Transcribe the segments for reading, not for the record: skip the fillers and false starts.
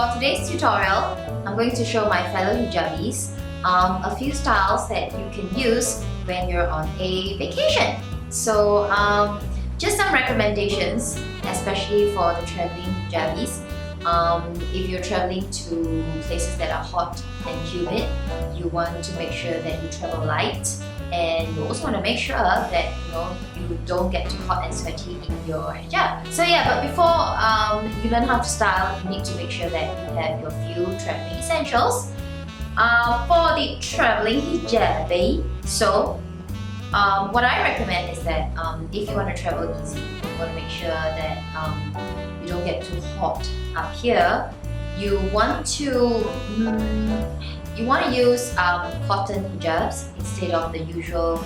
for today's tutorial, I'm going to show my fellow hijabis a few styles that you can use when you're on a vacation. So just some recommendations, especially for the traveling hijabis. If you're traveling to places that are hot and humid, you want to make sure that you travel light, and you also want to make sure that you don't get too hot and sweaty in your hijab. So yeah, but before you learn how to style, you need to make sure that you have your few traveling essentials. For the traveling hijabi, so what I recommend is that if you want to travel easy, you want to make sure that you don't get too hot up here. You want to use cotton hijabs instead of the usual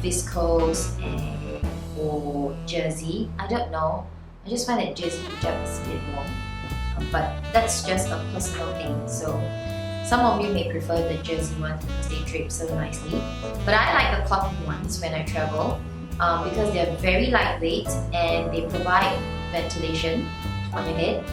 viscose or jersey. I don't know. I just find that jersey hijab is a bit warm, but that's just a personal thing. So some of you may prefer the jersey ones because they drape so nicely, but I like the cotton ones when I travel because they're very lightweight and they provide ventilation on your head,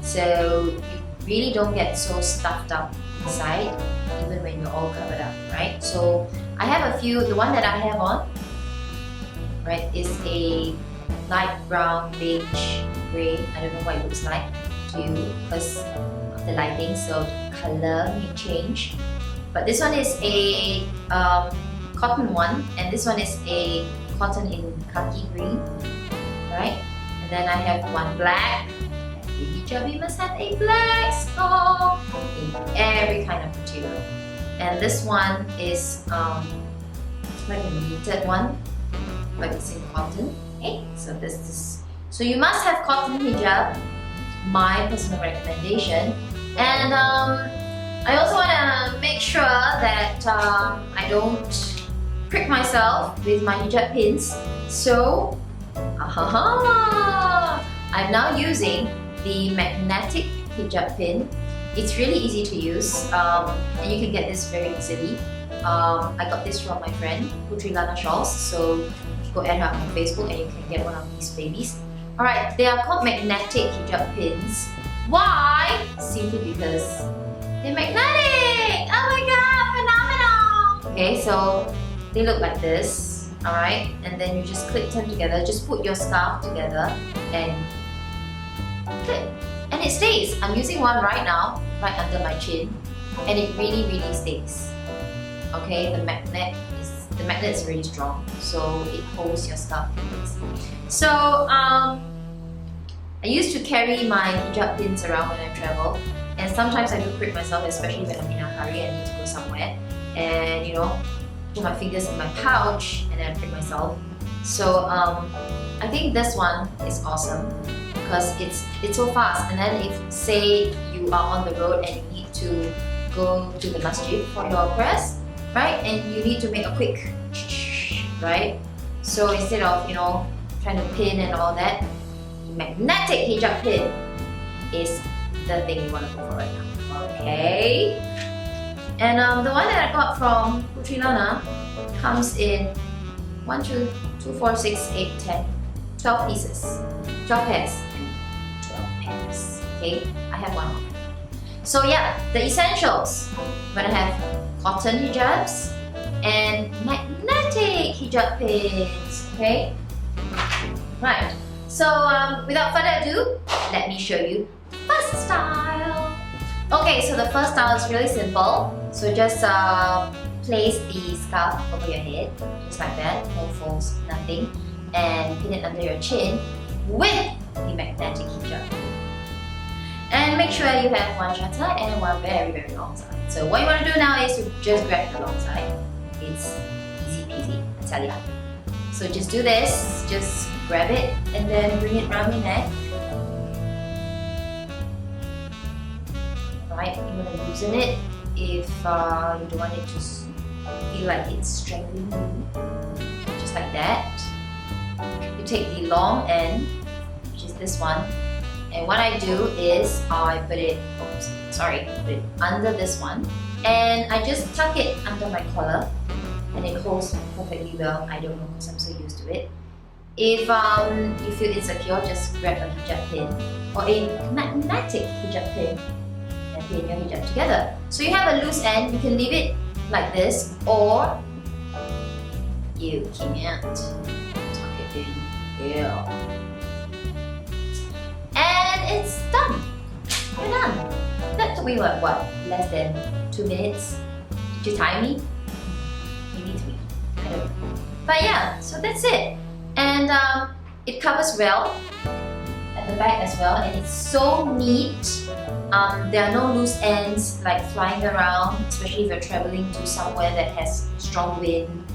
so you really don't get so stuffed up inside even when you're all covered up, right? So I have a few. The one that I have on, right, is a light brown, beige, grey. I don't know what it looks like to you because of the lighting, so the color may change. But this one is a cotton one, and this one is a cotton in khaki green, right? And then I have one black. Every hijabi must have a black scarf in every kind of material. And this one is like a knitted one, but it's in cotton. Okay, so so you must have cotton hijab, my personal recommendation. And I also want to make sure that I don't prick myself with my hijab pins. So I'm now using the magnetic hijab pin. It's really easy to use, and you can get this very easily. I got this from my friend PUTRI LANA SHAWLS, so go add her on Facebook and you can get one of these babies. Alright, they are called magnetic hijab pins. Why? Simply because they're magnetic! Oh my god, phenomenal! Okay, so they look like this, alright? And then you just clip them together, just put your scarf together and clip. And it stays. I'm using one right now, right under my chin, and it really, really stays. Okay, the magnet is really strong, so it holds your scarf in place. So I used to carry my hijab pins around when I travel, and sometimes I do prick myself, especially when I'm in a hurry and need to go somewhere, and put my fingers in my pouch and then prick myself. So I think this one is awesome because it's so fast. And then if say you are on the road and you need to go to the masjid for your prayers, right, and you need to make a quick right, so instead of trying to pin and all that, the magnetic hijab pin is the thing you want to go for right now. Okay, and the one that I got from PUTRI LANA comes in 1, 2, 2, 4, 6, 8, 10, 12 pieces, 12 pairs. 12 pairs. Okay, I have one of them. So yeah, the essentials. We're gonna have cotton hijabs and magnetic hijab pins. Okay, right. So without further ado, let me show you the first style. Okay, so the first style is really simple. So just place the scarf over your head, just like that, no folds, nothing, and pin it under your chin with the magnetic hijab. And make sure you have one short side and one very, very long side. So what you want to do now is to just grab the long side. It's easy peasy, I tell ya. So just do this, just grab it and then bring it around your neck. Right, you want to loosen it if you don't want it to feel like it's strangling you. Just like that. You take the long end, which is this one, and what I do is I put it under this one, and I just tuck it under my collar, and it holds perfectly well. I don't know because I'm so used to it. If you feel insecure, just grab a hijab pin or a magnetic hijab pin and pin your hijab together. So you have a loose end, you can leave it like this, or you can't tuck it in here. And it's done. You're done. That took me what, less than 2 minutes. Did you time me? Maybe 3. I don't know. But yeah, so that's it. And it covers well at the back as well, and it's so neat. There are no loose ends like flying around, especially if you're traveling to somewhere that has strong wind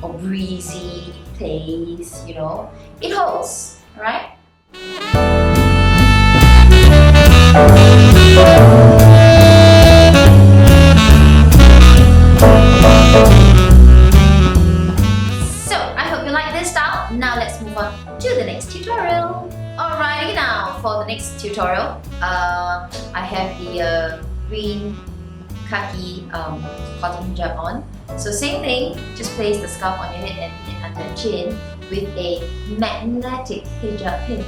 or breezy place, you know. It holds, alright? So, I hope you like this style. Now let's move on to the next tutorial. Alrighty, now for the next tutorial, I have the green khaki cotton hijab on. So same thing, just place the scarf on your head and pin under the chin with a magnetic hijab pin.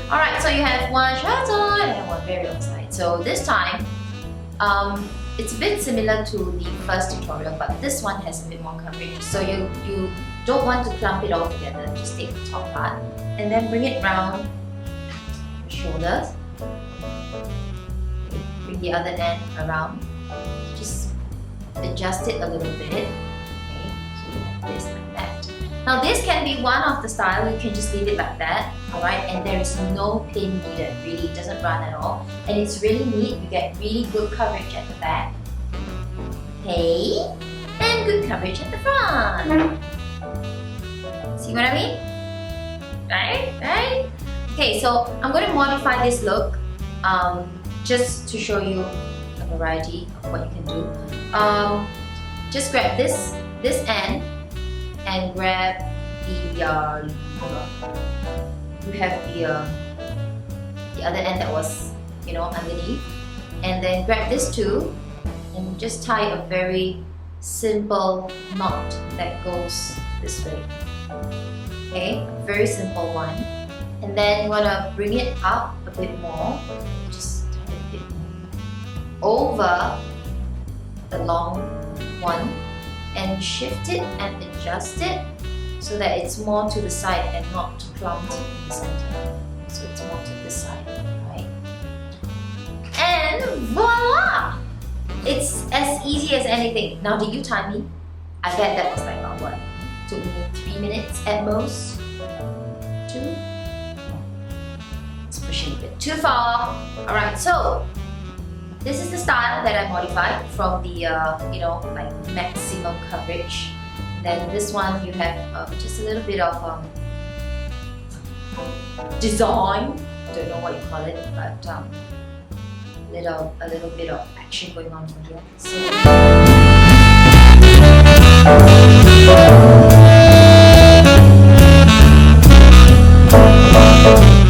Alright, so you have one short side and one very long side. So this time, it's a bit similar to the first tutorial, but this one has a bit more coverage. So you don't want to clump it all together, just take the top part and then bring it round your shoulders. Bring the other end around. Just adjust it a little bit. Okay, so you have this like that. Now this can be one of the style, you can just leave it like that, alright, and there is no pin needed, really, it doesn't run at all. And it's really neat, you get really good coverage at the back. Okay, and good coverage at the front. See what I mean? Right? Okay, so I'm going to modify this look just to show you a variety of what you can do. Just grab this end and grab the you have the other end that was, you know, underneath, and then grab this too and just tie a very simple knot that goes this way. Okay, very simple one. And then you want to bring it up a bit more, just tie it a bit more over the long one, and shift it and adjust it so that it's more to the side and not clumped in the center. So it's more to the side, right? And voila! It's as easy as anything. Now, did you time me? I bet that was like about what? Took me 3 minutes at most. 2? It's pushing a bit too far. Alright, so this is the style that I modified from the, you know, like maximum coverage. Then this one you have just a little bit of design. Don't know what you call it, but a little bit of action going on over here. So,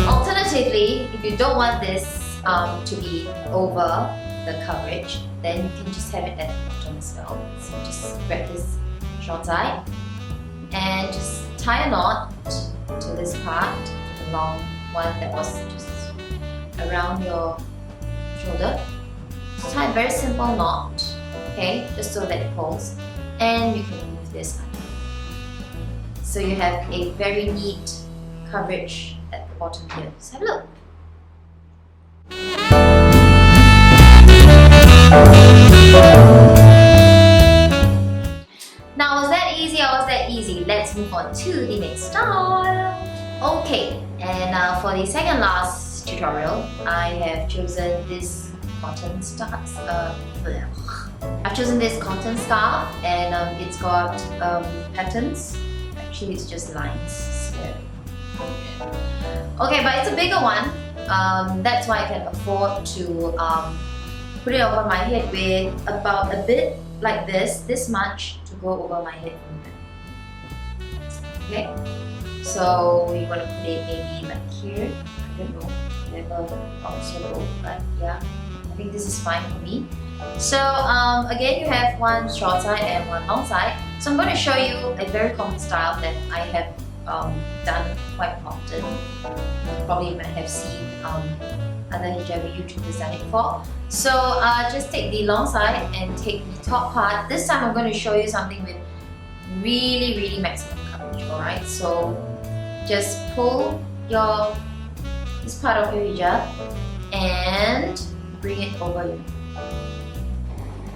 alternatively, if you don't want this to be over the coverage, then you can just have it at the bottom as well. So just grab this short side and just tie a knot to this part, the long one that was just around your shoulder. Just tie a very simple knot, okay, just so that it pulls, and you can move this under. So you have a very neat coverage at the bottom here. Let's have a look. Now, was that easy or was that easy? Let's move on to the next style. Okay, and for the second last tutorial, I have chosen this cotton scarf. I've chosen this cotton scarf, and it's got patterns. Actually, it's just lines. So. Okay, but it's a bigger one. That's why I can afford to put it over my head with about a bit like this much to go over my head from there. Okay, so we want to put it maybe like here. I don't know, never observed, but yeah, I think this is fine for me. So again, you have one short side and one long side. So I'm going to show you a very common style that I have done quite often. You probably might have seen other hijabi YouTubers done it before. So just take the long side and take the top part. This time I'm going to show you something with really maximum coverage. Alright, so just pull this part of your hijab and bring it over you.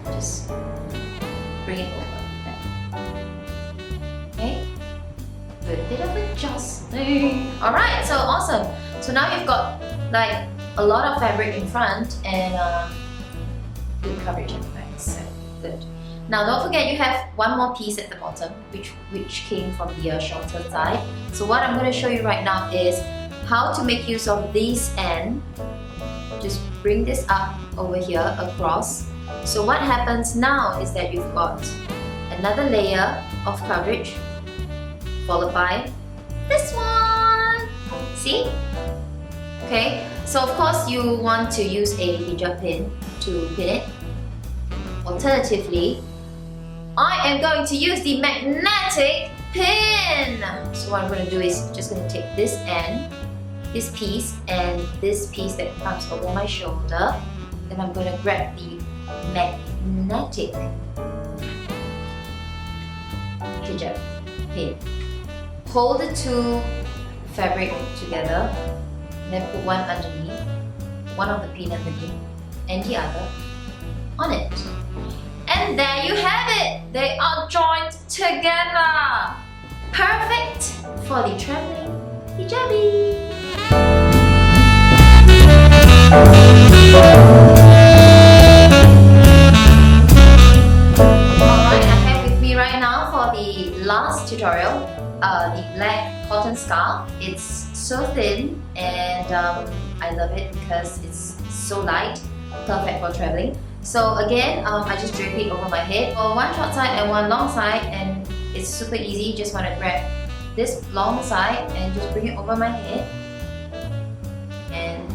Just bring it over. Okay, good bit of adjusting. Alright, so awesome. So now you've got like a lot of fabric in front and good coverage at the back. So good. Now don't forget you have one more piece at the bottom which came from the shorter side. So what I'm going to show you right now is how to make use of this end. Just bring this up over here across. So what happens now is that you've got another layer of coverage followed by this one. See? Okay, so of course you want to use a hijab pin to pin it. Alternatively, I am going to use the magnetic pin. So what I'm going to do is just going to take this end, this piece, and this piece that comes over my shoulder. Then I'm going to grab the magnetic hijab pin. Hold the two fabric together, and then put one underneath, one of the pin underneath, and the other on it. And there you have it! They are joined together! Perfect for the traveling hijabi! Alright, I have with me right now for the last tutorial, the black cotton scarf. It's so thin and I love it because it's so light, perfect for traveling. So again, I just drape it over my head. For one short side and one long side, and it's super easy. Just want to grab this long side and just bring it over my head. And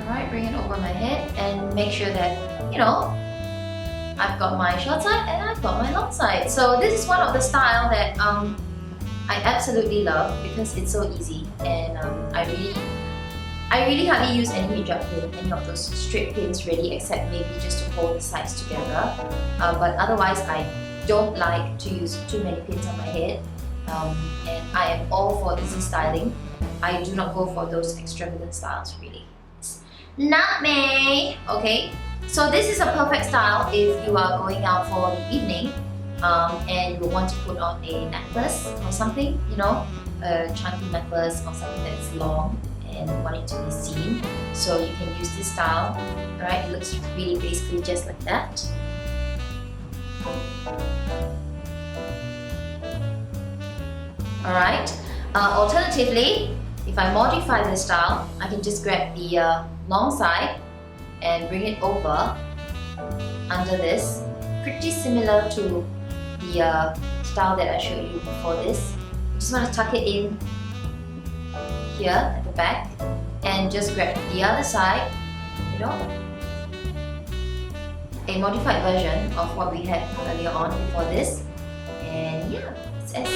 alright, bring it over my head and make sure that, you know, I've got my short side and I've got my long side. So this is one of the style that I absolutely love because it's so easy, and I really hardly use any hijab pin, any of those straight pins really, except maybe just to hold the sides together. But otherwise, I don't like to use too many pins on my head. And I am all for easy styling. I do not go for those extravagant styles really. Not me! Okay, so this is a perfect style if you are going out for the evening and you want to put on a necklace or something, you know, a chunky necklace or something that's long and want it to be seen. So you can use this style, right? It looks really basically just like that. Alright, alternatively, if I modify this style, I can just grab the long side and bring it over under this. Pretty similar to the style that I showed you before this. Just want to tuck it in here at the back and just grab the other side, you know, a modified version of what we had earlier on before this. And yeah, it's as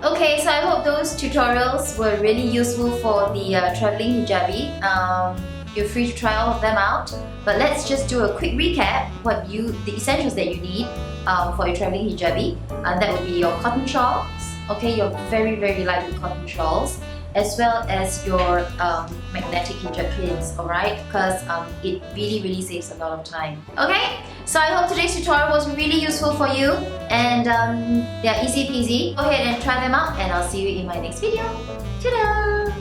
okay, so I hope those tutorials were really useful for the traveling hijabi. You're free to try all of them out, but let's just do a quick recap the essentials that you need for your traveling hijabi. And that would be your cotton shawls, okay, your very light cotton shawls, as well as your magnetic hijab pins, alright, because it really saves a lot of time. Okay, so I hope today's tutorial was really useful for you, and they're easy peasy. Go ahead and try them out, and I'll see you in my next video. Ta-da!